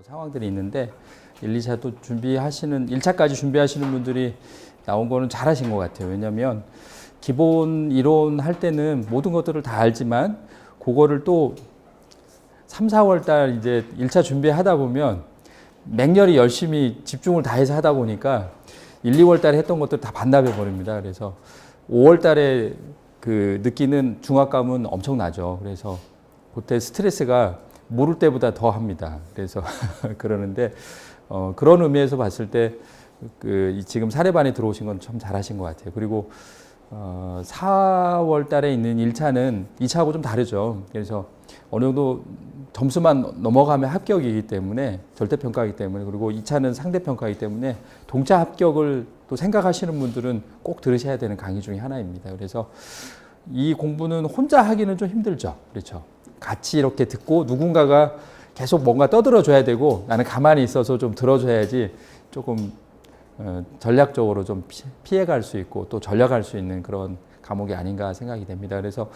상황들이 있는데 1, 2차도 준비하시는 1차까지 준비하시는 분들이 나온 거는 잘하신 것 같아요. 왜냐하면 기본 이론 할 때는 모든 것들을 다 알지만 그거를 또 3, 4월 달 이제 1차 준비하다 보면 맹렬히 열심히 집중을 다해서 하다 보니까 1, 2월 달에 했던 것들 다 반납해 버립니다. 그래서 5월 달에 그 느끼는 중압감은 엄청나죠. 그래서 그때 스트레스가 모를 때보다 더 합니다. 그래서 그러는데 그런 의미에서 봤을 때 그 지금 사례반에 들어오신 건 참 잘하신 것 같아요. 그리고 4월 달에 있는 1차는 2차하고 좀 다르죠. 그래서 어느 정도 점수만 넘어가면 합격이기 때문에 절대평가이기 때문에, 그리고 2차는 상대평가이기 때문에 동차 합격을 또 생각하시는 분들은 꼭 들으셔야 되는 강의 중에 하나입니다. 그래서 이 공부는 혼자 하기는 좀 힘들죠. 그렇죠. 같이 이렇게 듣고 누군가가 계속 뭔가 떠들어 줘야 되고 나는 가만히 있어서 좀 들어줘야지 조금 전략적으로 좀 피해갈 수 있고 또 전략할 수 있는 그런 과목이 아닌가 생각이 됩니다. 그래서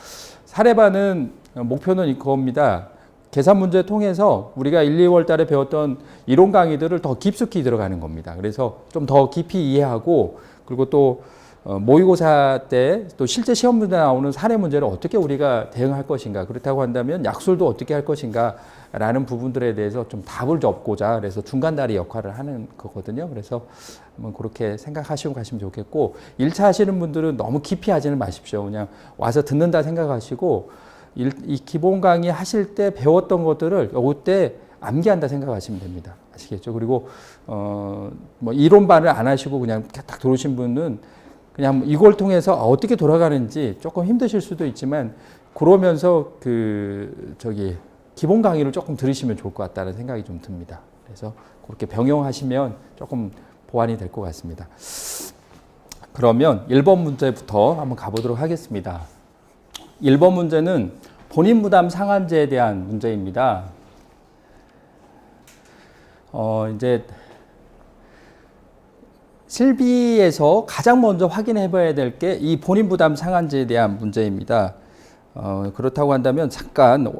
사례반은 목표는 이겁니다. 계산 문제 통해서 우리가 1, 2월 달에 배웠던 이론 강의들을 더 깊숙이 들어가는 겁니다. 그래서 좀 더 깊이 이해하고, 그리고 또 모의고사 때 또 실제 시험 문제 나오는 사례 문제를 어떻게 우리가 대응할 것인가, 그렇다고 한다면 약술도 어떻게 할 것인가 라는 부분들에 대해서 좀 답을 줍고자 그래서 중간다리 역할을 하는 거거든요. 그래서 한번 그렇게 생각하시고 가시면 좋겠고, 1차 하시는 분들은 너무 깊이 하지는 마십시오. 그냥 와서 듣는다 생각하시고 이 기본 강의 하실 때 배웠던 것들을 이때 암기한다 생각하시면 됩니다. 아시겠죠? 그리고 뭐 이론반을 안 하시고 그냥 딱 들어오신 분은 그냥 이걸 통해서 어떻게 돌아가는지 조금 힘드실 수도 있지만 그러면서 기본 강의를 조금 들으시면 좋을 것 같다는 생각이 좀 듭니다. 그래서 그렇게 병용하시면 조금 보완이 될 것 같습니다. 그러면 1번 문제부터 한번 가보도록 하겠습니다. 1번 문제는 본인 부담 상한제에 대한 문제입니다. 이제 실비에서 가장 먼저 확인해 봐야 될 게 이 본인 부담 상한제에 대한 문제입니다. 그렇다고 한다면 잠깐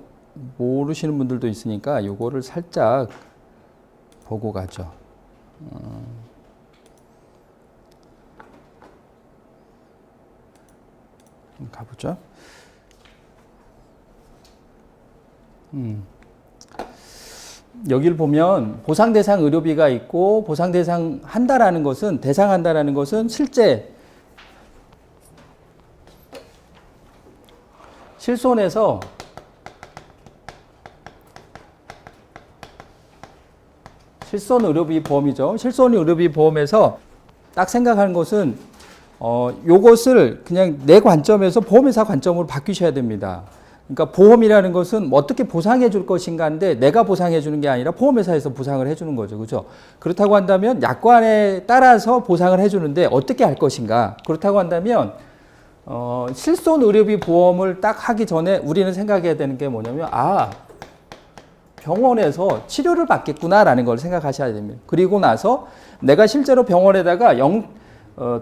모르시는 분들도 있으니까 이거를 살짝 보고 가죠. 가보죠. 여기를 보면 보상 대상 의료비가 있고, 보상 대상 한다라는 것은, 대상한다라는 것은 실손에서 실손 의료비 보험이죠. 실손 의료비 보험에서 딱 생각하는 것은 요것을 그냥 내 관점에서 보험회사 관점으로 바뀌셔야 됩니다. 그러니까 보험이라는 것은 어떻게 보상해 줄 것인가인데 내가 보상해 주는 게 아니라 보험회사에서 보상을 해 주는 거죠. 그렇죠? 그렇다고 한다면 약관에 따라서 보상을 해 주는데 어떻게 할 것인가. 그렇다고 한다면 실손 의료비 보험을 딱 하기 전에 우리는 생각해야 되는 게 뭐냐면 병원에서 치료를 받겠구나라는 걸 생각하셔야 됩니다. 그리고 나서 내가 실제로 병원에다가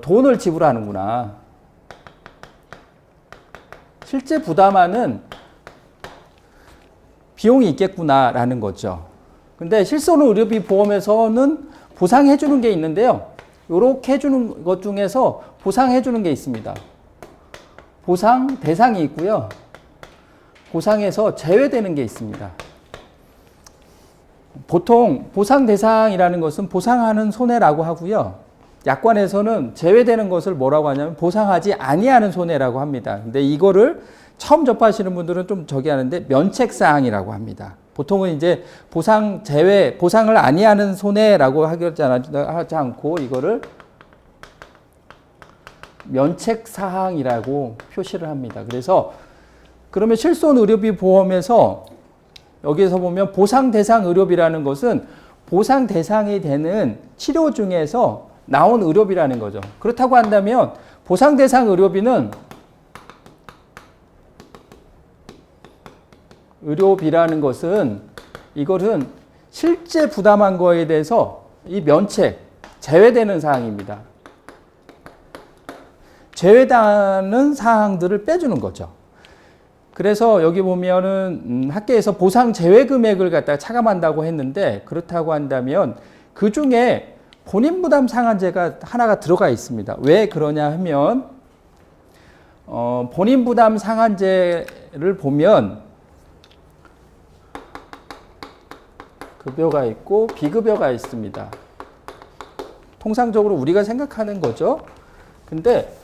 돈을 지불하는구나. 실제 부담하는 비용이 있겠구나라는 거죠. 근데 실손 의료비 보험에서는 보상해 주는 게 있는데요. 이렇게 해주는 것 중에서 보상해 주는 게 있습니다. 보상 대상이 있고요. 보상에서 제외되는 게 있습니다. 보통 보상 대상이라는 것은 보상하는 손해라고 하고요. 약관에서는 제외되는 것을 뭐라고 하냐면 보상하지 아니하는 손해라고 합니다. 근데 이거를 처음 접하시는 분들은 좀 저기 하는데 면책사항이라고 합니다. 보통은 이제 보상을 아니하는 손해라고 하지 않고 이거를 면책사항이라고 표시를 합니다. 그래서 그러면 실손 의료비 보험에서 여기에서 보면 보상 대상 의료비라는 것은 보상 대상이 되는 치료 중에서 나온 의료비라는 거죠. 그렇다고 한다면 보상 대상 의료비는 의료비라는 것은 이것은 실제 부담한 거에 대해서 이 면책, 제외되는 사항입니다. 제외되는 사항들을 빼주는 거죠. 그래서 여기 보면은 학계에서 보상 제외 금액을 갖다가 차감한다고 했는데 그렇다고 한다면 그 중에 본인 부담 상한제가 하나가 들어가 있습니다. 왜 그러냐 하면 본인 부담 상한제를 보면 급여가 있고 비급여가 있습니다. 통상적으로 우리가 생각하는 거죠. 근데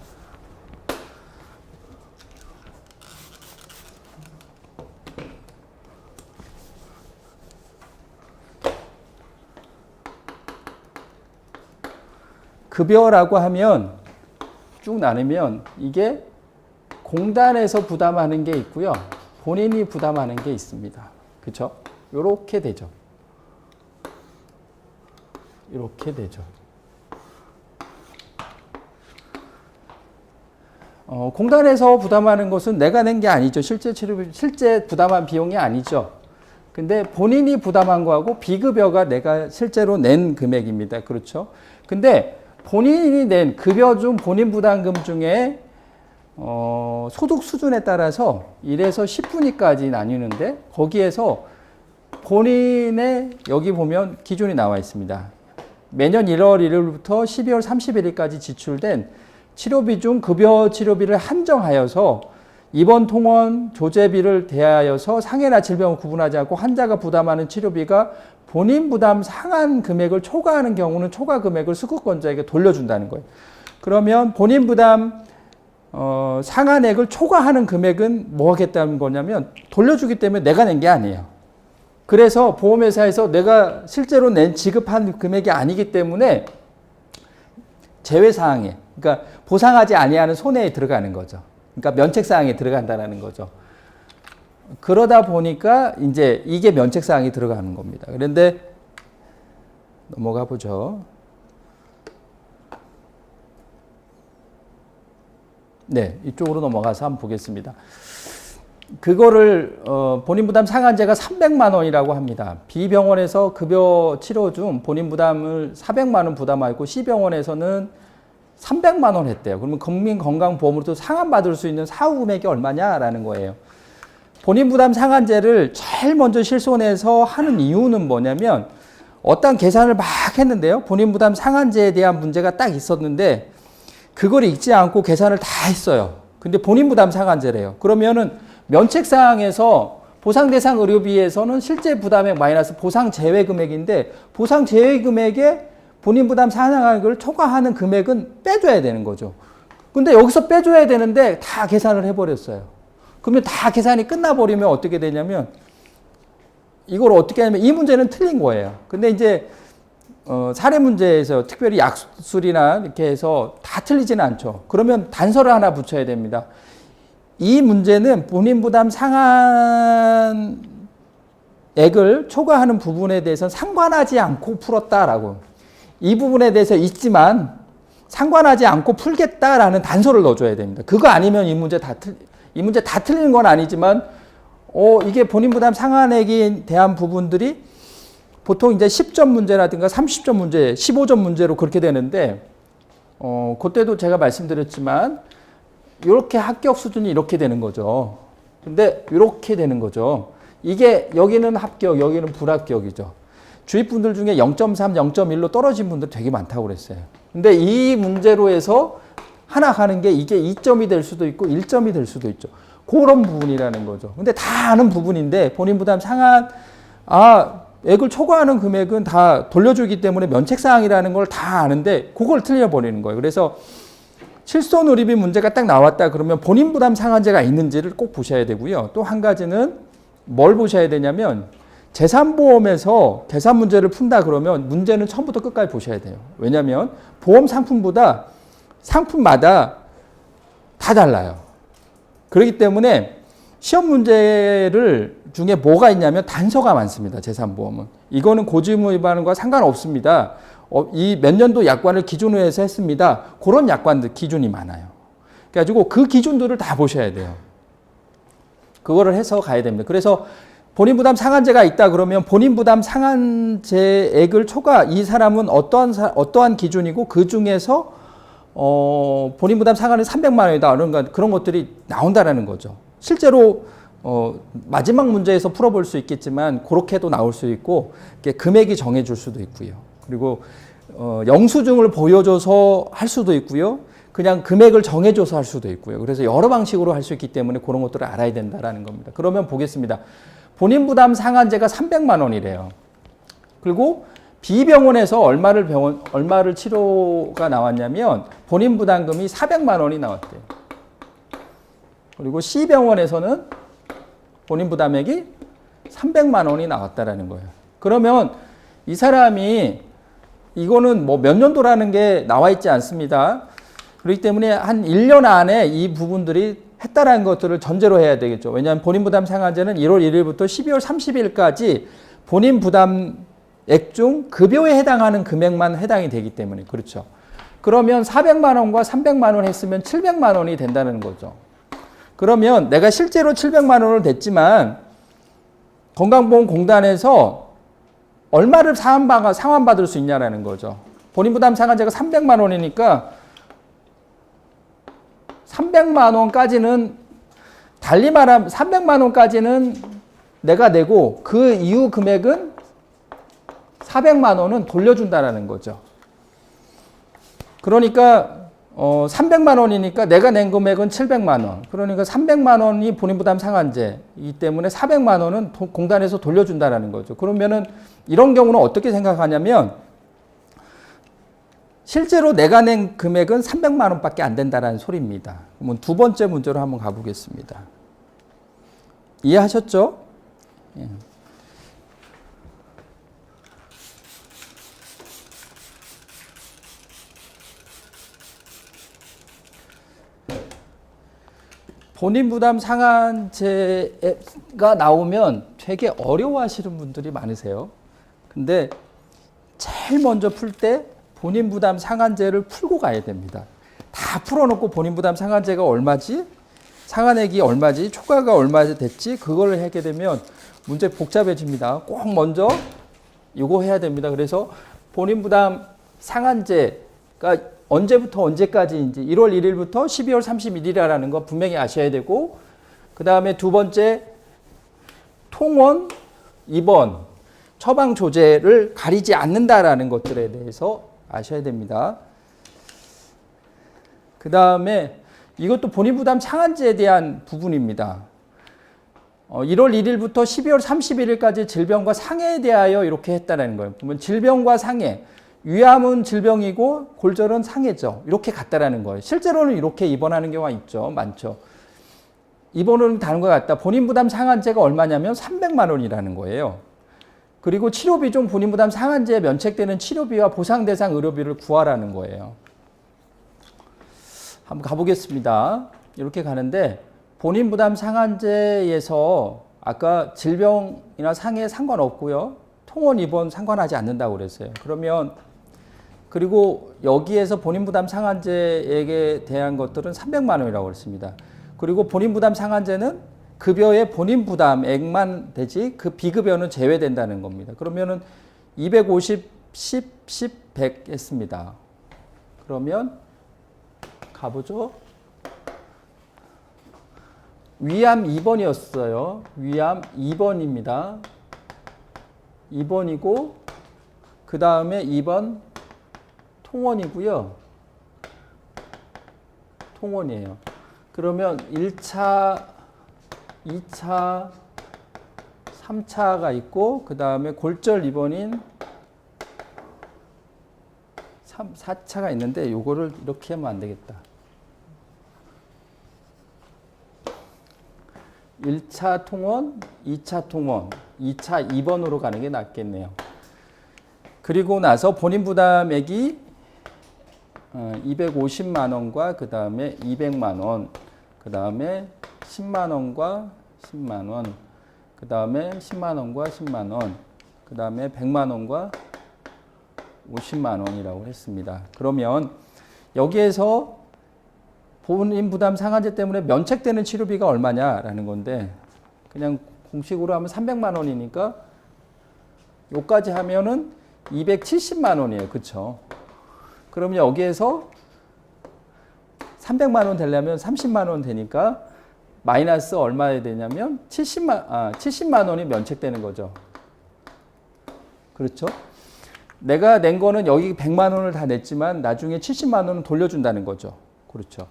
급여라고 하면 쭉 나누면 이게 공단에서 부담하는 게 있고요. 본인이 부담하는 게 있습니다. 그렇죠? 이렇게 되죠. 이렇게 되죠. 공단에서 부담하는 것은 내가 낸 게 아니죠. 실제 부담한 비용이 아니죠. 근데 본인이 부담한 거하고 비급여가 내가 실제로 낸 금액입니다. 그렇죠? 근데 본인이 낸 급여 중 본인 부담금 중에 소득 수준에 따라서 1에서 10분위까지 나뉘는데 거기에서 본인의 여기 보면 기준이 나와 있습니다. 매년 1월 1일부터 12월 31일까지 지출된 치료비 중 급여 치료비를 한정하여서 입원 통원 조제비를 대하여서 상해나 질병을 구분하지 않고 환자가 부담하는 치료비가 본인 부담 상한 금액을 초과하는 경우는 초과 금액을 수급권자에게 돌려준다는 거예요. 그러면 본인 부담 상한액을 초과하는 금액은 뭐 하겠다는 거냐면 돌려주기 때문에 내가 낸 게 아니에요. 그래서 보험회사에서 내가 실제로 지급한 금액이 아니기 때문에 제외사항에, 그러니까 보상하지 아니하는 손해에 들어가는 거죠. 그러니까 면책사항에 들어간다는 거죠. 그러다 보니까 이제 이게 면책사항이 들어가는 겁니다. 그런데 넘어가 보죠. 네, 이쪽으로 넘어가서 한번 보겠습니다. 그거를 본인 부담 상한제가 300만 원이라고 합니다. B병원에서 급여 치료 중 본인 부담을 400만 원 부담하고 C병원에서는 300만 원 했대요. 그러면 국민건강보험으로도 상한받을 수 있는 사후 금액이 얼마냐라는 거예요. 본인 부담 상한제를 제일 먼저 실손해서 하는 이유는 뭐냐면 어떤 계산을 막 했는데요. 본인 부담 상한제에 대한 문제가 딱 있었는데 그걸 읽지 않고 계산을 다 했어요. 근데 본인 부담 상한제래요. 그러면은 면책사항에서 보상 대상 의료비에서는 실제 부담액 마이너스 보상 제외 금액인데 보상 제외 금액에 본인 부담 상한액을 초과하는 금액은 빼줘야 되는 거죠. 근데 여기서 빼줘야 되는데 다 계산을 해버렸어요. 그러면 다 계산이 끝나버리면 어떻게 되냐면 이걸 어떻게 하냐면 이 문제는 틀린 거예요. 근데 이제 사례 문제에서 특별히 약술이나 이렇게 해서 다 틀리지는 않죠. 그러면 단서를 하나 붙여야 됩니다. 이 문제는 본인 부담 상한액을 초과하는 부분에 대해서는 상관하지 않고 풀었다라고. 이 부분에 대해서 있지만 상관하지 않고 풀겠다라는 단서를 넣어줘야 됩니다. 그거 아니면 이 문제 다 틀리는 건 아니지만 이게 본인 부담 상한액에 대한 부분들이 보통 이제 10점 문제라든가 30점 문제, 15점 문제로 그렇게 되는데 그때도 제가 말씀드렸지만 이렇게 합격 수준이 이렇게 되는 거죠. 근데 이렇게 되는 거죠. 이게 여기는 합격, 여기는 불합격이죠. 주위 분들 중에 0.3, 0.1로 떨어진 분들 되게 많다고 그랬어요. 근데 이 문제로 해서 하나 가는 게 이게 2점이 될 수도 있고 1점이 될 수도 있죠. 그런 부분이라는 거죠. 근데 다 아는 부분인데 본인 부담 상한, 액을 초과하는 금액은 다 돌려주기 때문에 면책사항이라는 걸 다 아는데 그걸 틀려버리는 거예요. 그래서 실손 의료비 문제가 딱 나왔다 그러면 본인 부담 상한제가 있는지를 꼭 보셔야 되고요. 또 한 가지는 뭘 보셔야 되냐면 재산보험에서 계산 문제를 푼다 그러면 문제는 처음부터 끝까지 보셔야 돼요. 왜냐하면 보험 상품보다 상품마다 다 달라요. 그렇기 때문에 시험 문제를 중에 뭐가 있냐면 단서가 많습니다. 재산보험은. 이거는 고지의무 위반과 상관없습니다. 이 몇 년도 약관을 기준으로 해서 했습니다. 그런 약관들 기준이 많아요. 그래가지고 그 기준들을 다 보셔야 돼요. 그거를 해서 가야 됩니다. 그래서 본인 부담 상한제가 있다 그러면 본인 부담 상한제액을 초과 이 사람은 어떠한 기준이고 그 중에서 본인 부담 상한은 300만 원이다. 그런 것들이 나온다라는 거죠. 실제로 마지막 문제에서 풀어볼 수 있겠지만 그렇게도 나올 수 있고 금액이 정해줄 수도 있고요. 그리고 영수증을 보여줘서 할 수도 있고요. 그냥 금액을 정해줘서 할 수도 있고요. 그래서 여러 방식으로 할 수 있기 때문에 그런 것들을 알아야 된다는 겁니다. 그러면 보겠습니다. 본인 부담 상한제가 300만 원이래요. 그리고 B병원에서 얼마를 치료가 나왔냐면 본인 부담금이 400만 원이 나왔대요. 그리고 C병원에서는 본인 부담액이 300만 원이 나왔다라는 거예요. 그러면 이 사람이 이거는 뭐 몇 년도라는 게 나와 있지 않습니다. 그렇기 때문에 한 1년 안에 이 부분들이 했다라는 것들을 전제로 해야 되겠죠. 왜냐하면 본인 부담 상한제는 1월 1일부터 12월 30일까지 본인 부담액 중 급여에 해당하는 금액만 해당이 되기 때문에 그렇죠. 그러면 400만 원과 300만 원 했으면 700만 원이 된다는 거죠. 그러면 내가 실제로 700만 원을 냈지만 건강보험공단에서 얼마를 상환받을 수 있냐라는 거죠. 본인 부담 상한제가 300만 원이니까 300만 원까지는 달리 말하면 300만 원까지는 내가 내고 그 이후 금액은 400만 원은 돌려준다라는 거죠. 그러니까 300만 원이니까 내가 낸 금액은 700만 원. 그러니까 300만 원이 본인 부담 상한제이기 때문에 400만 원은 공단에서 돌려준다라는 거죠. 그러면은 이런 경우는 어떻게 생각하냐면 실제로 내가 낸 금액은 300만 원밖에 안 된다라는 소리입니다. 그러면 두 번째 문제로 한번 가보겠습니다. 이해하셨죠? 예. 본인 부담 상한제가 나오면 되게 어려워하시는 분들이 많으세요. 근데 제일 먼저 풀 때 본인 부담 상한제를 풀고 가야 됩니다. 다 풀어놓고 본인 부담 상한제가 얼마지? 상한액이 얼마지? 초과가 얼마 됐지? 그걸 하게 되면 문제 복잡해집니다. 꼭 먼저 이거 해야 됩니다. 그래서 본인 부담 상한제가 언제부터 언제까지인지 1월 1일부터 12월 31일이라는 거 분명히 아셔야 되고 그 다음에 두 번째 통원, 입원, 처방 조제를 가리지 않는다라는 것들에 대해서 아셔야 됩니다. 그 다음에 이것도 본인 부담 상한제에 대한 부분입니다. 1월 1일부터 12월 31일까지 질병과 상해에 대하여 이렇게 했다는 거예요. 보면 질병과 상해, 위암은 질병이고 골절은 상해죠. 이렇게 갔다라는 거예요. 실제로는 이렇게 입원하는 경우가 있죠. 많죠. 입원은 다른 것 같다. 본인 부담 상한제가 얼마냐면 300만 원이라는 거예요. 그리고 치료비 중 본인 부담 상한제에 면책되는 치료비와 보상 대상 의료비를 구하라는 거예요. 한번 가보겠습니다. 이렇게 가는데 본인 부담 상한제에서 아까 질병이나 상해 상관없고요. 통원 입원 상관하지 않는다고 그랬어요. 그러면 그리고 여기에서 본인 부담 상한제에 대한 것들은 300만 원이라고 그랬습니다. 그리고 본인 부담 상한제는 급여의 본인 부담액만 되지 그 비급여는 제외된다는 겁니다. 그러면은 250, 10, 100 했습니다. 그러면 가보죠. 위암 2번이었어요. 위암 2번입니다. 2번이고 그 다음에 2번 통원이고요. 통원이에요. 그러면 1차, 2차, 3차가 있고 그 다음에 골절 입원인 4차가 있는데 요거를 이렇게 하면 안 되겠다. 1차 통원, 2차 통원, 2차 입원으로 가는 게 낫겠네요. 그리고 나서 본인 부담액이 250만 원과 그 다음에 200만 원, 그 다음에 10만 원과 10만 원, 그 다음에 10만 원과 10만 원, 그 다음에 100만 원과 50만 원이라고 했습니다. 그러면 여기에서 본인 부담 상한제 때문에 면책되는 치료비가 얼마냐라는 건데 그냥 공식으로 하면 300만 원이니까 요까지 하면은 270만 원이에요. 그쵸? 그러면 여기에서 300만 원 되려면 30만 원 되니까 마이너스 얼마에 되냐면 70만 원이 면책되는 거죠. 그렇죠? 내가 낸 거는 여기 100만 원을 다 냈지만 나중에 70만 원은 돌려준다는 거죠. 그렇죠.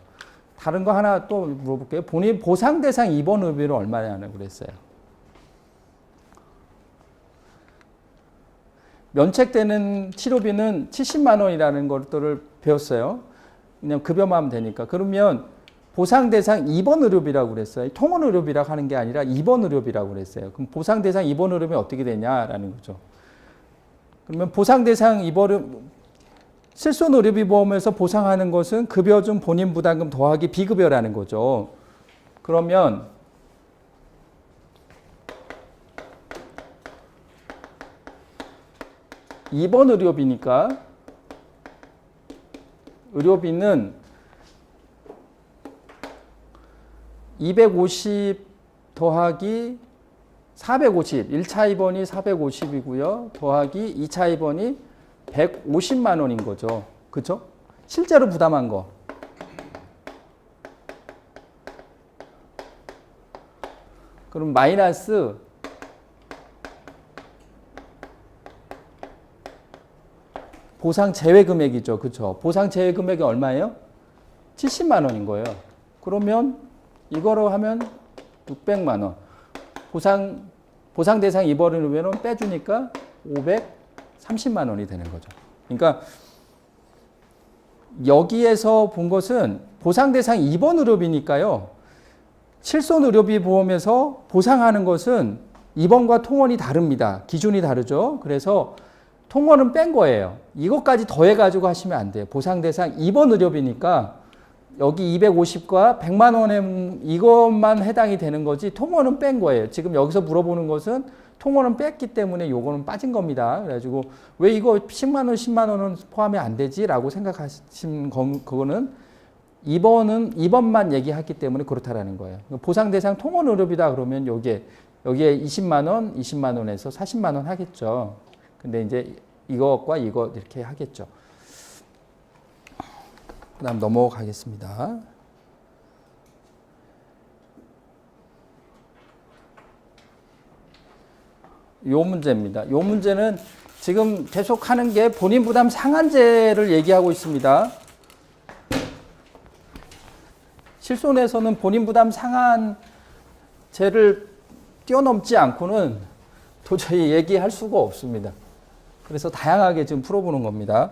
다른 거 하나 또 물어볼게요. 본인 보상 대상 입원 의료비는 얼마냐고 그랬어요. 면책되는 치료비는 70만 원이라는 것들을 배웠어요. 그냥 급여만 하면 되니까. 그러면 보상 대상 입원 의료비라고 그랬어요. 통원 의료비라고 하는 게 아니라 입원 의료비라고 그랬어요. 그럼 보상 대상 입원 의료비 어떻게 되냐라는 거죠. 그러면 보상 대상 입원 실손 의료비 보험에서 보상하는 것은 급여 중 본인 부담금 더하기 비급여라는 거죠. 그러면 입원 의료비니까 의료비는 250 더하기 450, 1차 입원이 450이고요. 더하기 2차 입원이 150만 원인 거죠. 그렇죠? 실제로 부담한 거. 그럼 마이너스 보상 제외 금액이죠. 그렇죠? 보상 제외 금액이 얼마예요? 70만 원인 거예요. 그러면 이거로 하면 600만 원. 보상 대상 입원 의료비는 빼주니까 530만 원이 되는 거죠. 그러니까 여기에서 본 것은 보상 대상 입원 의료비니까요. 실손 의료비 보험에서 보상하는 것은 입원과 통원이 다릅니다. 기준이 다르죠. 그래서 통원은 뺀 거예요. 이것까지 더해가지고 하시면 안 돼요. 보상 대상 입원 의료비니까 여기 250과 100만 원에 이것만 해당이 되는 거지 통원은 뺀 거예요. 지금 여기서 물어보는 것은 통원은 뺐기 때문에 요거는 빠진 겁니다. 그래가지고 왜 이거 10만 원, 10만 원은 포함이 안 되지? 라고 생각하신 그거는 입원만 얘기했기 때문에 그렇다라는 거예요. 보상 대상 통원 의료비다 그러면 여기에 20만 원, 20만 원에서 40만 원 하겠죠. 근데 이제 이것과 이거 이렇게 하겠죠. 그 다음 넘어가겠습니다. 요 문제입니다. 요 문제는 지금 계속 하는 게 본인 부담 상한제를 얘기하고 있습니다. 실손에서는 본인 부담 상한제를 뛰어넘지 않고는 도저히 얘기할 수가 없습니다. 그래서 다양하게 지금 풀어보는 겁니다.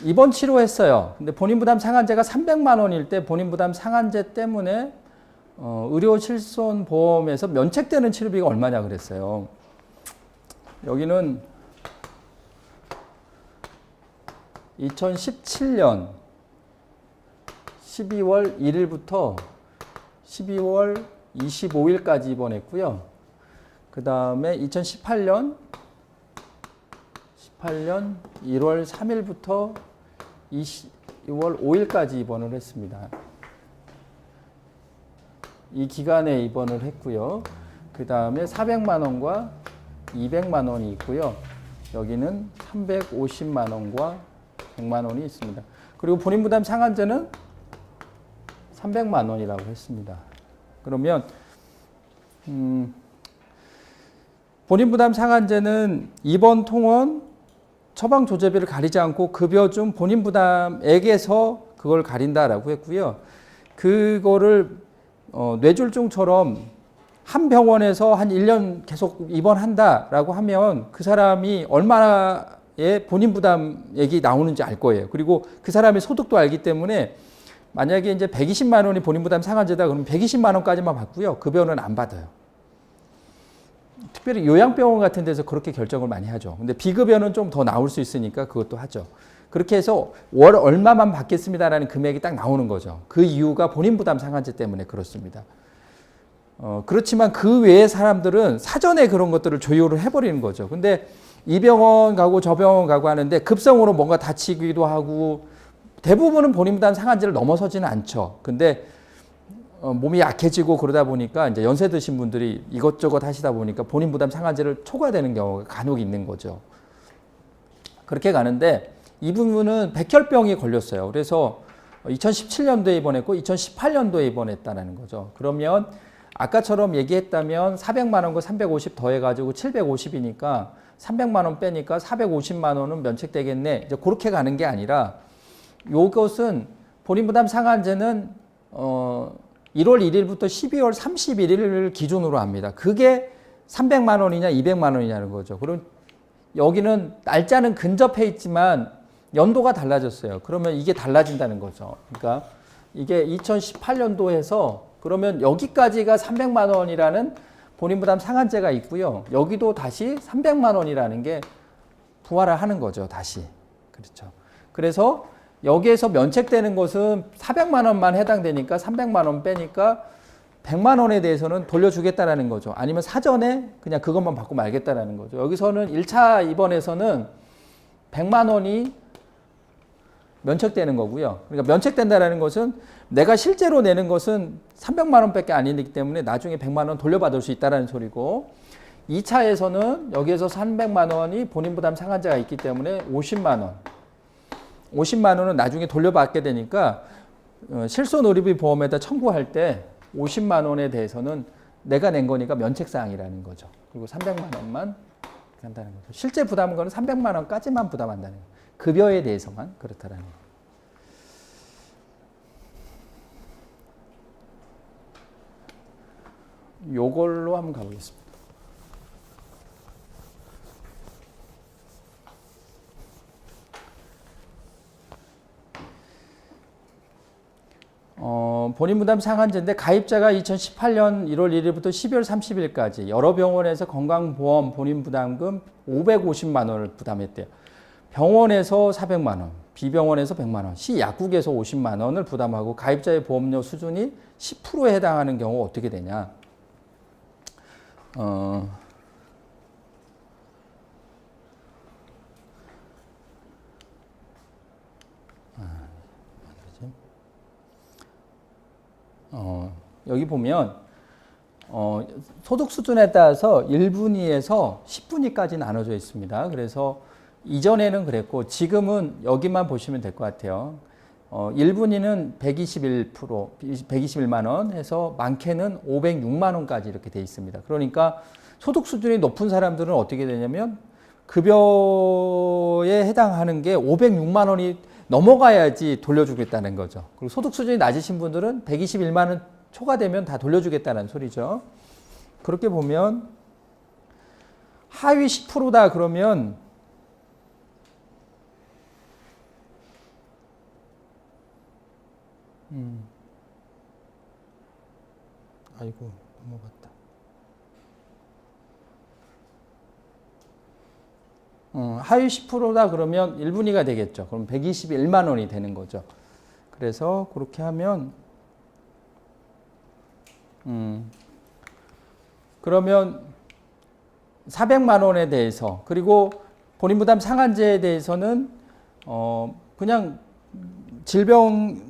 입원 치료했어요. 근데 본인 부담 상한제가 300만 원일 때 본인 부담 상한제 때문에 의료 실손 보험에서 면책되는 치료비가 얼마냐 그랬어요. 여기는 2017년 12월 1일부터 12월 25일까지 입원했고요. 그 다음에 2018년 1월 3일부터 2월 5일까지 입원을 했습니다. 이 기간에 입원을 했고요. 그 다음에 400만 원과 200만 원이 있고요. 여기는 350만 원과 100만 원이 있습니다. 그리고 본인 부담 상한제는 300만 원이라고 했습니다. 그러면 본인 부담 상한제는 입원 통원 처방 조제비를 가리지 않고 급여 중 본인 부담액에서 그걸 가린다라고 했고요. 그거를 뇌졸중처럼 한 병원에서 한 1년 계속 입원한다라고 하면 그 사람이 얼마의 본인 부담액이 나오는지 알 거예요. 그리고 그 사람의 소득도 알기 때문에 만약에 이제 120만 원이 본인 부담 상한제다 그러면 120만 원까지만 받고요. 급여는 안 받아요. 특별히 요양병원 같은 데서 그렇게 결정을 많이 하죠. 근데 비급여는 좀 더 나올 수 있으니까 그것도 하죠. 그렇게 해서 월 얼마만 받겠습니다라는 금액이 딱 나오는 거죠. 그 이유가 본인 부담 상한제 때문에 그렇습니다. 그렇지만 그 외의 사람들은 사전에 그런 것들을 조율을 해버리는 거죠. 근데 이 병원 가고 저 병원 가고 하는데 급성으로 뭔가 다치기도 하고 대부분은 본인 부담 상한제를 넘어서지는 않죠. 근데 몸이 약해지고 그러다 보니까 이제 연세 드신 분들이 이것저것 하시다 보니까 본인 부담 상한제를 초과되는 경우가 간혹 있는 거죠. 그렇게 가는데 이 부분은 백혈병이 걸렸어요. 그래서 2017년도에 입원했고 2018년도에 입원했다는 거죠. 그러면 아까처럼 얘기했다면 400만 원과 350 더해가지고 750이니까 300만 원 빼니까 450만 원은 면책되겠네. 이제 그렇게 가는 게 아니라 요것은 본인부담 상한제는 1월 1일부터 12월 31일을 기준으로 합니다. 그게 300만 원이냐 200만 원이냐는 거죠. 그럼 여기는 날짜는 근접해 있지만 연도가 달라졌어요. 그러면 이게 달라진다는 거죠. 그러니까 이게 2018년도에서 그러면 여기까지가 300만 원이라는 본인부담 상한제가 있고요. 여기도 다시 300만 원이라는 게 부활을 하는 거죠. 다시. 그렇죠. 그래서 여기에서 면책되는 것은 400만 원만 해당되니까 300만 원 빼니까 100만 원에 대해서는 돌려주겠다라는 거죠. 아니면 사전에 그냥 그것만 받고 말겠다라는 거죠. 여기서는 1차 입원에서는 100만 원이 면책되는 거고요. 그러니까 면책된다라는 것은 내가 실제로 내는 것은 300만 원밖에 아니기 때문에 나중에 100만 원 돌려받을 수 있다라는 소리고 2차에서는 여기에서 300만 원이 본인 부담 상한제가 있기 때문에 50만 원. 50만 원은 나중에 돌려받게 되니까 실손의료비 보험에다 청구할 때 50만 원에 대해서는 내가 낸 거니까 면책사항이라는 거죠. 그리고 300만 원만 한다는 거죠. 실제 부담은 거는 300만 원까지만 부담한다는 거예요. 급여에 대해서만 그렇다라는 거예요. 요걸로 한번 가보겠습니다. 본인 부담 상한제인데 가입자가 2018년 1월 1일부터 12월 30일까지 여러 병원에서 건강보험 본인 부담금 550만 원을 부담했대요. 병원에서 400만 원, 비병원에서 100만 원, 시약국에서 50만 원을 부담하고 가입자의 보험료 수준이 10%에 해당하는 경우 어떻게 되냐? 여기 보면 소득 수준에 따라서 1분위에서 10분위까지 나눠져 있습니다. 그래서 이전에는 그랬고 지금은 여기만 보시면 될 것 같아요. 1분위는 121만 원 해서 많게는 506만 원까지 이렇게 돼 있습니다. 그러니까 소득 수준이 높은 사람들은 어떻게 되냐면 급여에 해당하는 게 506만 원이 넘어가야지 돌려주겠다는 거죠. 그리고 소득 수준이 낮으신 분들은 121만 원 초과되면 다 돌려주겠다는 소리죠. 그렇게 보면 하위 10%다 그러면 아이고 넘어갔다. 하위 10%다 그러면 1분위가 되겠죠. 그럼 121만 원이 되는 거죠. 그래서 그렇게 하면 그러면 400만 원에 대해서 그리고 본인 부담 상한제에 대해서는 그냥 질병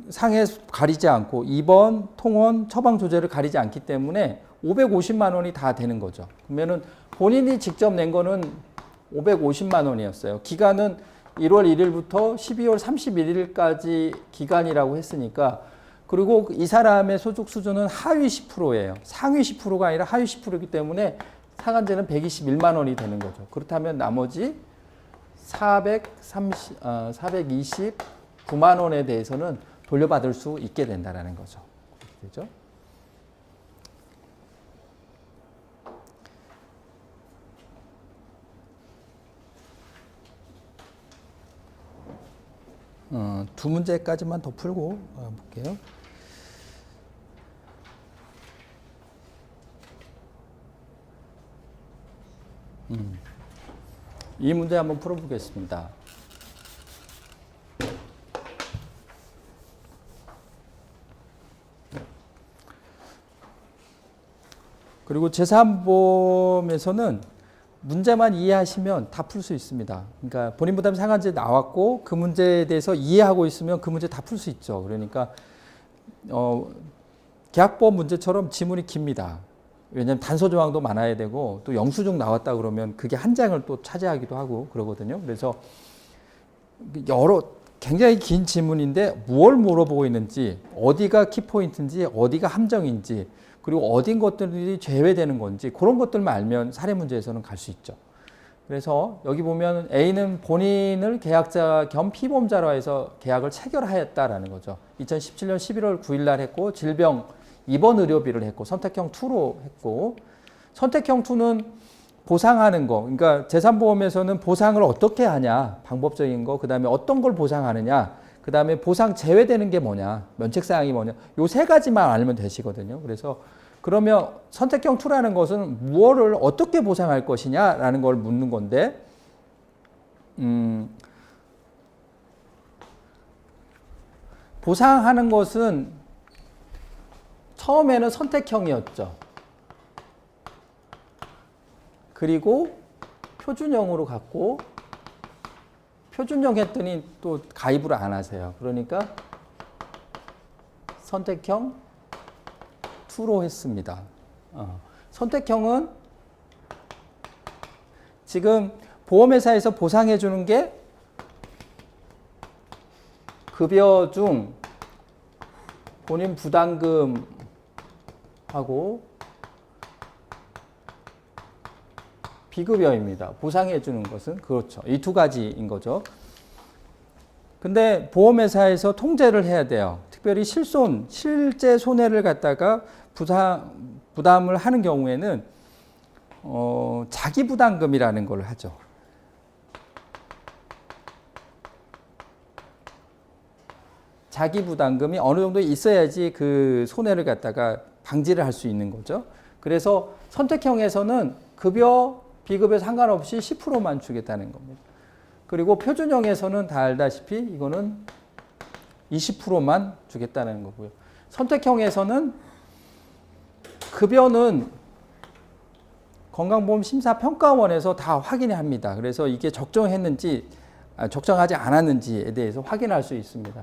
상에 가리지 않고 입원, 통원, 처방 조제를 가리지 않기 때문에 550만 원이 다 되는 거죠. 그러면은 본인이 직접 낸 거는 550만 원이었어요. 기간은 1월 1일부터 12월 31일까지 기간이라고 했으니까 그리고 이 사람의 소득 수준은 하위 10%예요. 상위 10%가 아니라 하위 10%이기 때문에 상한제는 121만 원이 되는 거죠. 그렇다면 나머지 429만 원에 대해서는 돌려받을 수 있게 된다는 거죠. 그렇죠? 두 문제까지만 더 풀고 볼게요. 이 문제 한번 풀어보겠습니다. 그리고 제3보험에서는 문제만 이해하시면 다 풀 수 있습니다. 그러니까 본인 부담 상한제 나왔고 그 문제에 대해서 이해하고 있으면 그 문제 다 풀 수 있죠. 그러니까 계약보험 문제처럼 지문이 깁니다. 왜냐하면 단서 조항도 많아야 되고 또 영수증 나왔다 그러면 그게 한 장을 또 차지하기도 하고 그러거든요. 그래서 여러 굉장히 긴 질문인데 뭘 물어보고 있는지, 어디가 키포인트인지, 어디가 함정인지, 그리고 어딘 것들이 제외되는 건지 그런 것들만 알면 사례 문제에서는 갈 수 있죠. 그래서 여기 보면 A는 본인을 계약자 겸 피보험자로 해서 계약을 체결하였다라는 거죠. 2017년 11월 9일 날 했고 질병 입원 의료비를 했고 선택형 2로 했고, 선택형 2는 보상하는 거, 그러니까 재산보험에서는 보상을 어떻게 하냐, 방법적인 거, 그 다음에 어떤 걸 보상하느냐, 그 다음에 보상 제외되는 게 뭐냐, 면책사항이 뭐냐, 요 세 가지만 알면 되시거든요. 그래서 그러면 선택형 2라는 것은 무엇을 어떻게 보상할 것이냐라는 걸 묻는 건데, 보상하는 것은 처음에는 선택형이었죠. 그리고 표준형으로 갔고, 표준형 했더니 또 가입을 안 하세요. 그러니까 선택형 2로 했습니다. 선택형은 지금 보험회사에서 보상해 주는 게 급여 중 본인 부담금하고 비급여입니다. 보상해 주는 것은 그렇죠. 이 두 가지인 거죠. 근데 보험회사에서 통제를 해야 돼요. 특별히 실제 손해를 갖다가 부담을 하는 경우에는 자기 부담금이라는 걸 하죠. 자기 부담금이 어느 정도 있어야지 그 손해를 갖다가 방지를 할 수 있는 거죠. 그래서 선택형에서는 급여, 비급여 상관없이 10%만 주겠다는 겁니다. 그리고 표준형에서는 다 알다시피 이거는 20%만 주겠다는 거고요. 선택형에서는 급여는 건강보험심사평가원에서 다 확인을 합니다. 그래서 이게 적정했는지 적정하지 않았는지에 대해서 확인할 수 있습니다.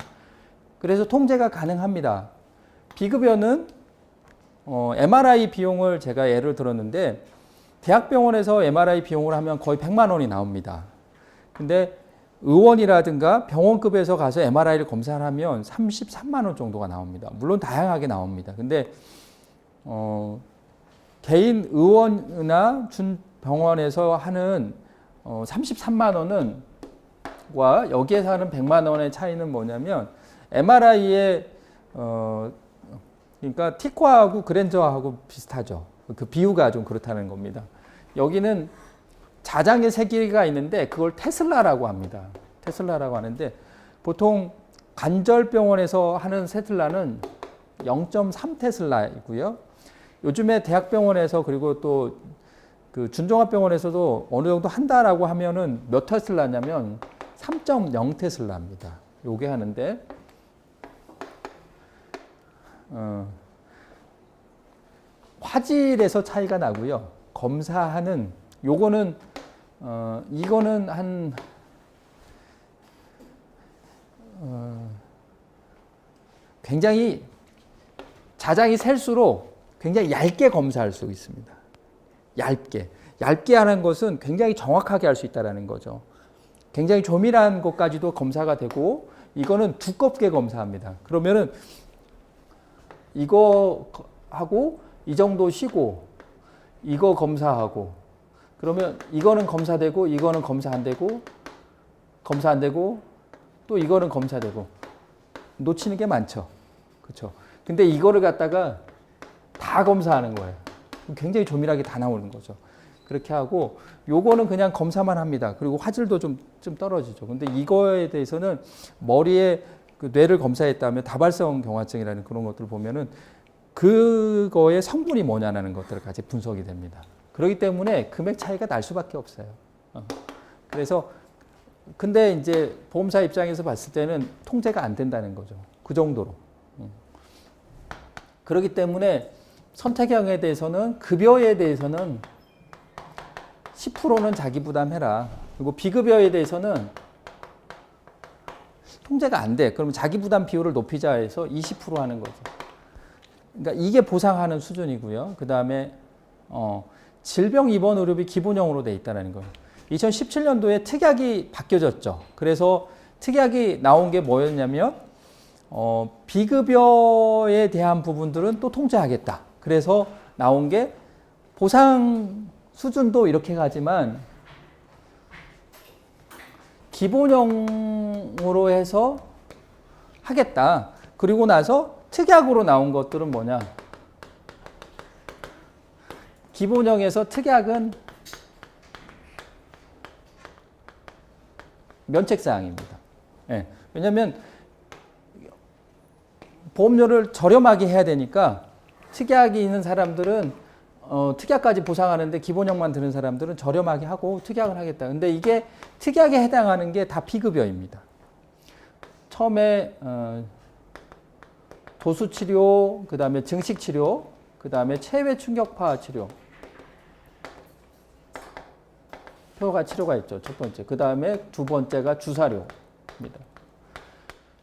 그래서 통제가 가능합니다. 비급여는 MRI 비용을 제가 예를 들었는데 대학병원에서 MRI 비용을 하면 거의 100만 원이 나옵니다. 근데 의원이라든가 병원급에서 가서 MRI를 검사를 하면 33만 원 정도가 나옵니다. 물론 다양하게 나옵니다. 근데 개인 의원이나 준병원에서 하는 33만 원은 와 여기에서 하는 100만 원의 차이는 뭐냐면 MRI의 그러니까 티코하고 그랜저하고 비슷하죠. 그 비유가 좀 그렇다는 겁니다. 여기는 자장의 세 개가 있는데 그걸 테슬라라고 합니다. 테슬라라고 하는데 보통 관절병원에서 하는 테슬라는 0.3 테슬라이고요. 요즘에 대학병원에서 그리고 또 그 준종합병원에서도 어느 정도 한다라고 하면은 몇 테슬라냐면 3.0 테슬라입니다. 요게 하는데 화질에서 차이가 나고요. 검사하는 요거는 이거는 한 굉장히 자장이 셀수록 굉장히 얇게 검사할 수 있습니다. 얇게 하는 것은 굉장히 정확하게 할 수 있다는 거죠. 굉장히 조밀한 것까지도 검사가 되고 이거는 두껍게 검사합니다. 그러면은 이거 하고 이 정도 쉬고 이거 검사하고 그러면 이거는 검사되고 이거는 검사 안 되고 또 이거는 검사되고 놓치는 게 많죠. 그렇죠? 근데 이거를 갖다가 다 검사하는 거예요. 굉장히 조밀하게 다 나오는 거죠. 그렇게 하고 요거는 그냥 검사만 합니다. 그리고 화질도 좀 떨어지죠. 근데 이거에 대해서는 머리에 그 뇌를 검사했다면 다발성 경화증이라는 그런 것들을 보면은 그거의 성분이 뭐냐는 것들을 같이 분석이 됩니다. 그렇기 때문에 금액 차이가 날 수밖에 없어요. 그래서 근데 이제 보험사 입장에서 봤을 때는 통제가 안 된다는 거죠. 그 정도로. 그렇기 때문에 선택형에 대해서는 급여에 대해서는 10%는 자기 부담해라. 그리고 비급여에 대해서는 통제가 안 돼. 그러면 자기 부담 비율을 높이자 해서 20% 하는 거죠. 그러니까 이게 보상하는 수준이고요. 그 다음에 질병 입원 의료비 기본형으로 돼 있다는 거예요. 2017년도에 특약이 바뀌어졌죠. 그래서 특약이 나온 게 뭐였냐면 비급여에 대한 부분들은 또 통제하겠다. 그래서 나온 게 보상 수준도 이렇게 가지만 기본형으로 해서 하겠다. 그리고 나서 특약으로 나온 것들은 뭐냐? 기본형에서 특약은 면책사항입니다. 예. 왜냐하면 보험료를 저렴하게 해야 되니까 특약이 있는 사람들은 특약까지 보상하는데 기본형만 드는 사람들은 저렴하게 하고 특약을 하겠다. 근데 이게 특약에 해당하는 게 다 비급여입니다. 처음에 도수치료, 그 다음에 증식치료, 그 다음에 체외 충격파 치료. 표가 치료가 있죠. 첫 번째. 그 다음에 두 번째가 주사료입니다.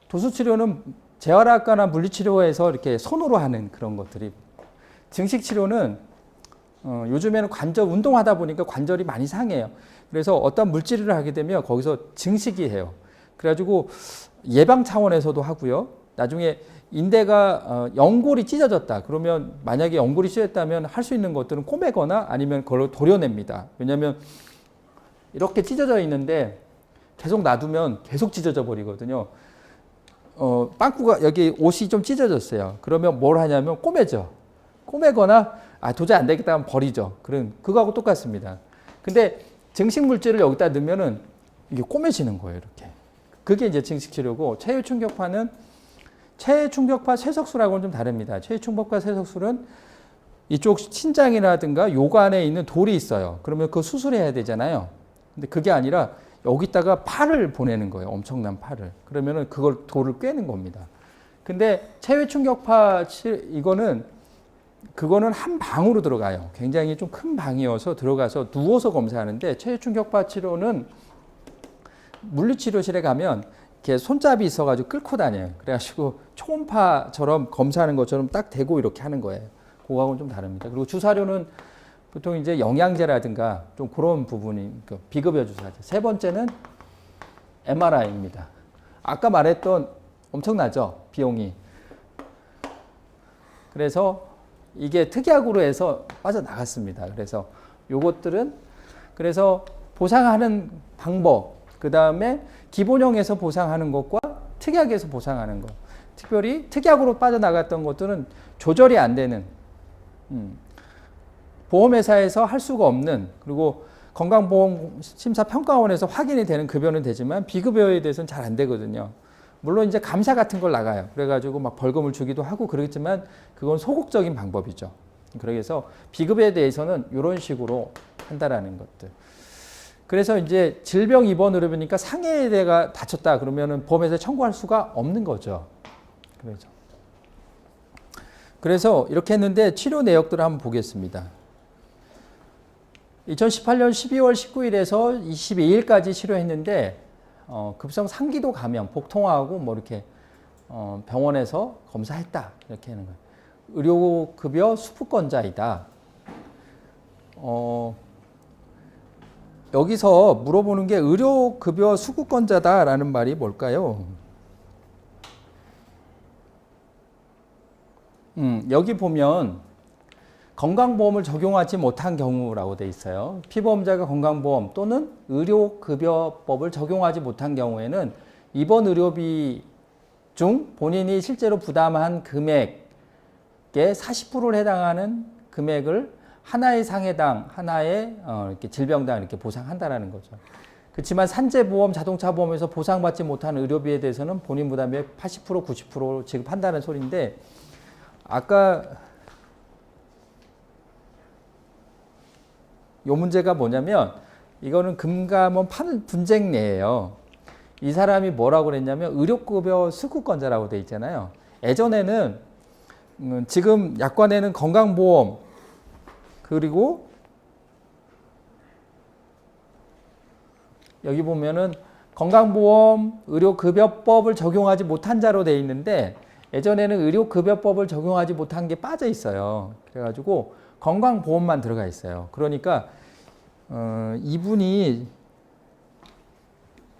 도수치료는 재활학과나 물리치료에서 이렇게 손으로 하는 그런 것들이. 증식치료는 요즘에는 관절 운동하다 보니까 관절이 많이 상해요. 그래서 어떤 물질을 하게 되면 거기서 증식이 해요. 그래가지고 예방 차원에서도 하고요. 나중에 인대가 연골이 찢어졌다. 그러면 만약에 연골이 찢어졌다면 할 수 있는 것들은 꼬매거나 아니면 그걸 도려냅니다. 왜냐하면 이렇게 찢어져 있는데 계속 놔두면 계속 찢어져 버리거든요. 빵꾸가 여기 옷이 좀 찢어졌어요. 그러면 뭘 하냐면 꼬매죠. 꼬매거나 도저히 안 되겠다 하면 버리죠. 그거하고 똑같습니다. 근데 증식 물질을 여기다 넣으면은 이게 꼬매지는 거예요. 이렇게. 그게 이제 증식 치료고 체외 충격파는 체외 충격파 쇠석술하고는 좀 다릅니다. 체외 충격파 쇠석술은 이쪽 신장이라든가 요관에 있는 돌이 있어요. 그러면 그거 수술해야 되잖아요. 근데 그게 아니라 여기다가 팔을 보내는 거예요. 엄청난 팔을. 그러면은 그걸 돌을 꿰는 겁니다. 근데 체외 충격파 그거는 한 방으로 들어가요. 굉장히 좀 큰 방이어서 들어가서 누워서 검사하는데 체외 충격파 치료는 물리치료실에 가면 이렇게 손잡이 있어가지고 끌고 다녀요. 그래가지고 초음파처럼 검사하는 것처럼 딱 대고 이렇게 하는 거예요. 그거하고는 좀 다릅니다. 그리고 주사료는 보통 이제 영양제라든가 좀 그런 부분이 비급여 주사제. 세 번째는 MRI입니다. 아까 말했던 엄청나죠? 비용이. 그래서 이게 특약으로 해서 빠져나갔습니다. 그래서 요것들은 그래서 보상하는 방법, 그 다음에 기본형에서 보상하는 것과 특약에서 보상하는 것. 특별히 특약으로 빠져나갔던 것들은 조절이 안 되는 보험회사에서 할 수가 없는 그리고 건강보험심사평가원에서 확인이 되는 급여는 되지만 비급여에 대해서는 잘 안 되거든요. 물론 이제 감사 같은 걸 나가요. 그래가지고 막 벌금을 주기도 하고 그러겠지만 그건 소극적인 방법이죠. 그래서 비급여에 대해서는 이런 식으로 한다라는 것들. 그래서 이제 질병 입원 의료비니까 상해대가 다쳤다 그러면은 보험회사에 청구할 수가 없는 거죠. 그래서 이렇게 했는데 치료 내역들을 한번 보겠습니다. 2018년 12월 19일에서 22일까지 치료했는데 급성 상기도 감염, 복통하고 뭐 이렇게 병원에서 검사했다 이렇게 하는 거예요. 의료급여 수급권자이다. 여기서 물어보는 게 의료급여 수급권자다라는 말이 뭘까요? 여기 보면 건강보험을 적용하지 못한 경우라고 돼 있어요. 피보험자가 건강보험 또는 의료급여법을 적용하지 못한 경우에는 입원 의료비 중 본인이 실제로 부담한 금액의 40%를 해당하는 금액을 하나의 상해당, 하나의 이렇게 질병당 이렇게 보상한다라는 거죠. 그렇지만 산재보험, 자동차보험에서 보상받지 못한 의료비에 대해서는 본인 부담의 80%, 90% 지급한다는 소리인데 아까 요 문제가 뭐냐면 이거는 금감원 판을 분쟁 내예요. 이 사람이 뭐라고 그랬냐면 의료급여 수급권자라고 돼 있잖아요. 예전에는 지금 약관에는 건강보험 그리고 여기 보면은 건강보험 의료급여법을 적용하지 못한 자로 돼 있는데 예전에는 의료급여법을 적용하지 못한 게 빠져 있어요. 그래가지고 건강보험만 들어가 있어요. 그러니까 이분이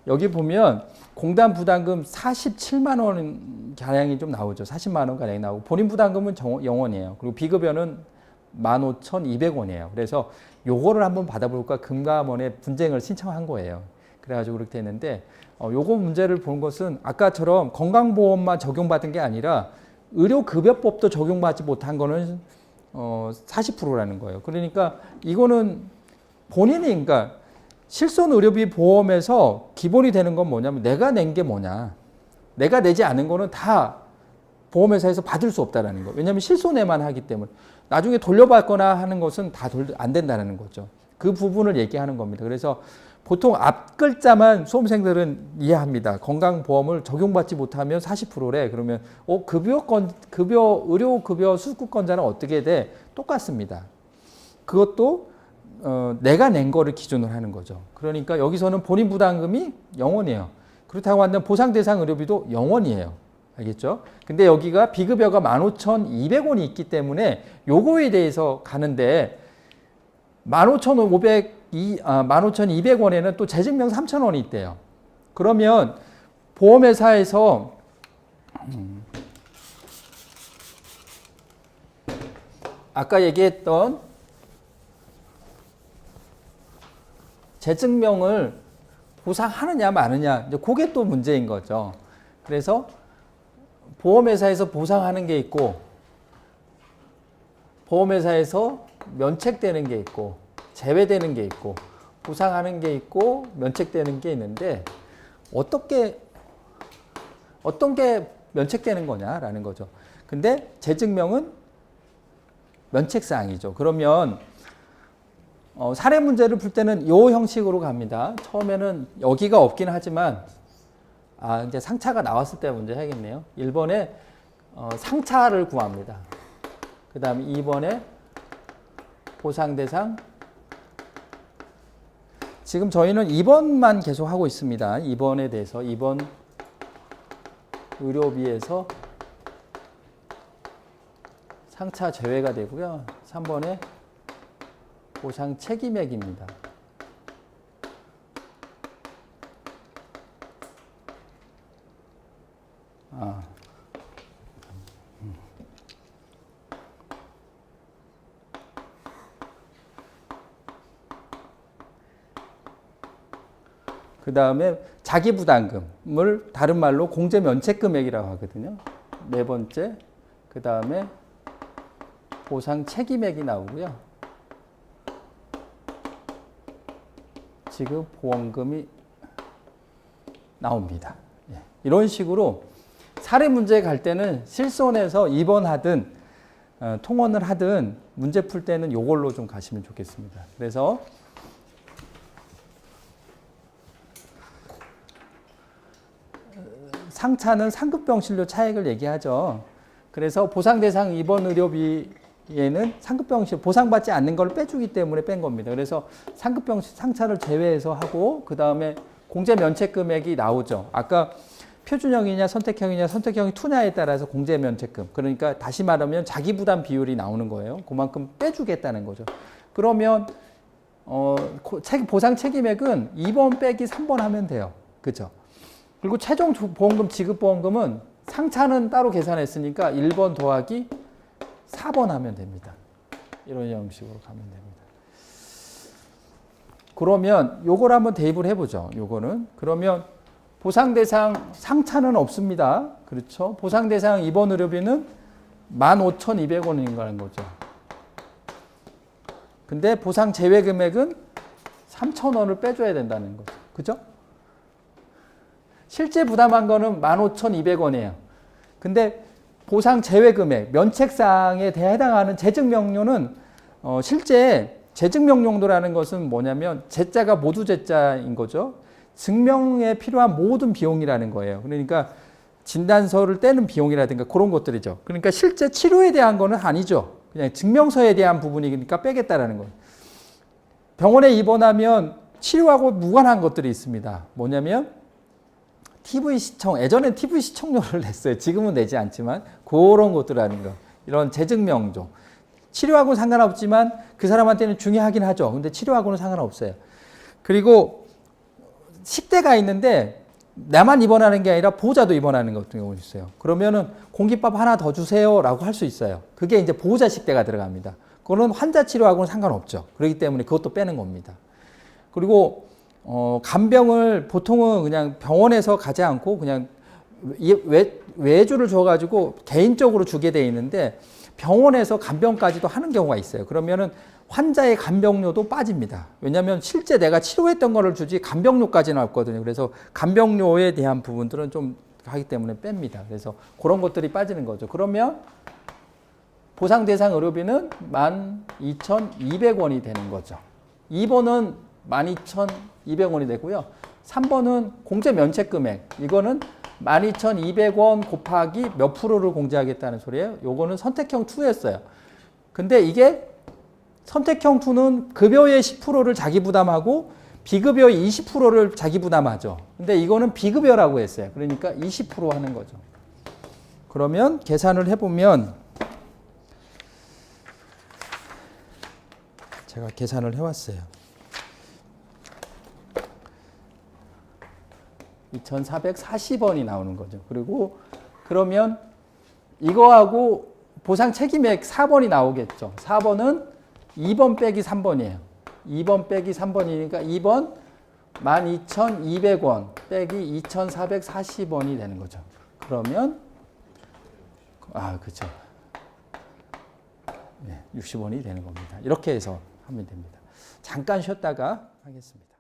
여기 보면 공단 부담금 47만 원 가량이 좀 나오죠. 40만 원 가량이 나오고 본인 부담금은 0원이에요. 그리고 비급여는 15,200원이에요. 그래서 요거를 한번 받아볼까 금감원에 분쟁을 신청한 거예요. 그래가지고 그렇게 됐는데 요거 문제를 본 것은 아까처럼 건강보험만 적용받은 게 아니라 의료급여법도 적용받지 못한 거는 40%라는 거예요. 그러니까 이거는 본인이 그러니까 실손의료비 보험에서 기본이 되는 건 뭐냐면 내가 낸 게 뭐냐. 내가 내지 않은 거는 다 보험회사에서 받을 수 없다라는 거예요. 왜냐하면 실손에만 하기 때문에 나중에 돌려받거나 하는 것은 다 안 된다는 거죠. 그 부분을 얘기하는 겁니다. 그래서 보통 앞 글자만 수험생들은 이해합니다. 건강보험을 적용받지 못하면 40%래. 그러면 의료급여 수급권자는 어떻게 돼? 똑같습니다. 그것도 내가 낸 거를 기준으로 하는 거죠. 그러니까 여기서는 본인 부담금이 0원이에요. 그렇다고 한다면 보상대상 의료비도 0원이에요. 알겠죠? 근데 여기가 비급여가 15,200원이 있기 때문에 요거에 대해서 가는데 15,200원에는 또 재증명 3,000원이 있대요. 그러면 보험회사에서 아까 얘기했던 재증명을 보상하느냐 마느냐 이제 그게 또 문제인 거죠. 그래서 보험회사에서 보상하는 게 있고 보험회사에서 면책되는 게 있고 제외되는 게 있고 보상하는 게 있고 면책되는 게 있는데 어떤 게 면책되는 거냐라는 거죠. 근데 재증명은 면책사항이죠. 그러면 사례 문제를 풀 때는 이 형식으로 갑니다. 처음에는 여기가 없긴 하지만 이제 상차가 나왔을 때 문제 해야겠네요. 1번에 상차를 구합니다. 그 다음에 2번에 보상대상. 지금 저희는 2번만 계속 하고 있습니다. 2번에 대해서 2번 의료비에서 상차 제외가 되고요. 3번에 보상 책임액입니다. 그 다음에 자기부담금을 다른 말로 공제면책금액이라고 하거든요. 네 번째, 그 다음에 보상 책임액이 나오고요. 지급 보험금이 나옵니다. 이런 식으로 사례 문제 갈 때는 실손해서 입원하든 통원을 하든 문제 풀 때는 이걸로 좀 가시면 좋겠습니다. 그래서 상차는 상급병실료 차액을 얘기하죠. 그래서 보상대상 입원 의료비에는 상급병실 보상받지 않는 걸 빼주기 때문에 뺀 겁니다. 그래서 상급병실 상차를 제외해서 하고 그 다음에 공제면책금액이 나오죠. 아까 표준형이냐 선택형이냐 선택형이 투냐에 따라서 공제면책금. 그러니까 다시 말하면 자기부담 비율이 나오는 거예요. 그만큼 빼주겠다는 거죠. 그러면 보상 책임액은 2번 빼기 3번 하면 돼요. 그렇죠? 그리고 최종 보험금 지급보험금은 상차는 따로 계산했으니까 1번 더하기 4번 하면 됩니다. 이런 형식으로 가면 됩니다. 그러면 요걸 한번 대입을 해보죠. 요거는 그러면 보상대상 상차는 없습니다. 그렇죠? 보상대상 입원 의료비는 15,200원인 거죠. 근데 보상 제외 금액은 3,000원을 빼줘야 된다는 거죠. 그죠? 실제 부담한 거는 15,200원이에요. 근데 보상 제외 금액, 면책사항에 해당하는 재증명료는 실제 재증명용도라는 것은 뭐냐면 제자가 모두 제자인 거죠. 증명에 필요한 모든 비용이라는 거예요. 그러니까 진단서를 떼는 비용이라든가 그런 것들이죠. 그러니까 실제 치료에 대한 거는 아니죠. 그냥 증명서에 대한 부분이니까 빼겠다라는 거예요. 병원에 입원하면 치료하고 무관한 것들이 있습니다. 뭐냐면 TV 시청, 예전엔 TV 시청료를 냈어요. 지금은 내지 않지만 그런 것들이라는 거. 이런 재증명조. 치료하고는 상관없지만 그 사람한테는 중요하긴 하죠. 근데 치료하고는 상관없어요. 그리고 식대가 있는데 나만 입원하는 게 아니라 보호자도 입원하는 것 같은 경우가 있어요. 그러면은 공깃밥 하나 더 주세요라고 할 수 있어요. 그게 이제 보호자 식대가 들어갑니다. 그거는 환자 치료하고는 상관없죠. 그렇기 때문에 그것도 빼는 겁니다. 그리고 간병을 보통은 그냥 병원에서 가지 않고 그냥 외주를 줘가지고 개인적으로 주게 돼 있는데 병원에서 간병까지도 하는 경우가 있어요. 그러면은 환자의 간병료도 빠집니다. 왜냐하면 실제 내가 치료했던 거를 주지 간병료까지는 없거든요. 그래서 간병료에 대한 부분들은 좀 하기 때문에 뺍니다. 그래서 그런 것들이 빠지는 거죠. 그러면 보상 대상 의료비는 12,200원이 되는 거죠. 2번은 12,200원이 되고요. 3번은 공제 면책 금액. 이거는 12,200원 곱하기 몇 프로를 공제하겠다는 소리예요. 요거는 선택형 2였어요. 근데 이게 선택형 2는 급여의 10%를 자기 부담하고 비급여의 20%를 자기 부담하죠. 근데 이거는 비급여라고 했어요. 그러니까 20% 하는 거죠. 그러면 계산을 해보면 제가 계산을 해왔어요. 2,440원이 나오는 거죠. 그리고 그러면 이거하고 보상 책임액 4번이 나오겠죠. 4번은 2번 빼기 3번이에요. 2번 빼기 3번이니까 2번 12,200원 빼기 2,440원이 되는 거죠. 그러면 그렇죠. 네, 60원이 되는 겁니다. 이렇게 해서 하면 됩니다. 잠깐 쉬었다가 하겠습니다.